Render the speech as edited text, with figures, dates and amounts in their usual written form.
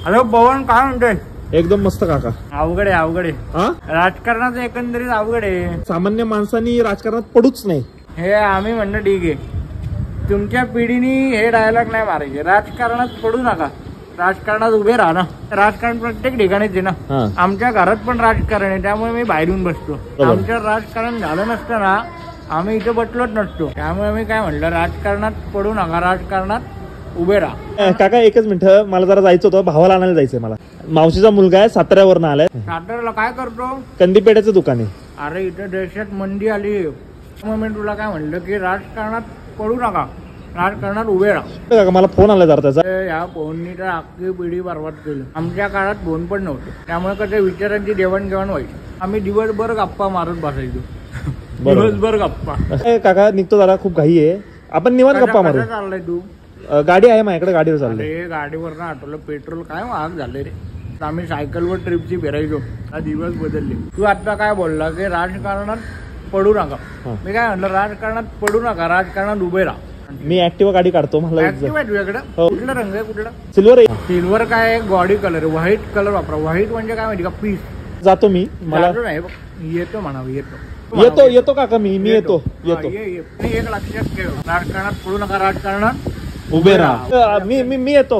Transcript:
Hello पवन, काय म्हणतोय? एकदम मस्त काका. अवघड आहे, अवघड आहे. हा, राजकारणाचं एकंदरीत अवघड आहे. सामान्य माणसांनी राजकारणात पडूच नाही हे आम्ही म्हणणं ठीक आहे. तुमच्या पिढीनी हे डायलॉग नाही मारायचे. राजकारणात पडू नका, राजकारणात उभे राहा ना. राजकारण प्रत्येक ठिकाणीच आहे ना. आमच्या घरात पण राजकारण आहे, त्यामुळे मी बाहेरून बसतो. आमच्या राजकारण झालं नसतं ना, आम्ही इथे बसलोच नसतो. त्यामुळे मी काय म्हणलं, राजकारणात पडू नका, राजकारणात उभे राहा. काका एकच मिनिट, मला जरा जायचं होतं, भावाला आणायला जायचंय मला. मावशीचा मुलगा आहे, साताऱ्यावरनं आलाय. साताऱ्याला काय करतो? कंदीपेड्याचं दुकान आहे. अरे इथे देशात मंदी आली, मग मी तुला काय म्हणलं की राजकारणात पडू नका, राजकारणात उभे राहा. काका मला फोन आला जरा त्याचा. या फोननी तर अख्खी पिढी बरबाद केली. आमच्या काळात फोन पण नव्हते, त्यामुळे कसं विचारांची देवाणघेवाण व्हायची. आम्ही दिवसभर गप्पा मारत बसायचो, दिवसभर गप्पा. काका निघतो जरा, खूप घाई आहे, आपण निवांत गप्पा मारू. चाललंय तू? गाडी आहे माझ्याकडे, गाडीवर चाललंय. अरे गाडीवर ना आठवलं, पेट्रोल काय महाग झाले रे. आम्ही सायकलवर ट्रिपची फिरायचो, हा दिवस बदलले. तू आता काय बोलला की राजकारणात पडू नका. मी काय म्हणलं, राजकारणात पडू नका, राजकारणात उभे राहा. मी ऍक्टिव्हा गाडी काढतो. मला ऍक्टिव्ह आहे तुझ्याकडे? कुठला रंग आहे? कुठला? सिल्वर आहे. सिल्वर काय बॉडी कलर, व्हाईट कलर वापरा. व्हाईट म्हणजे काय माहिती का, पीस. जातो मी. मला नाही येतो म्हणावं, येतो काका, मी येतो. एक लक्षात ठेव, राजकारणात पडू नका, राजकारणात उभे राहा. मी येतो.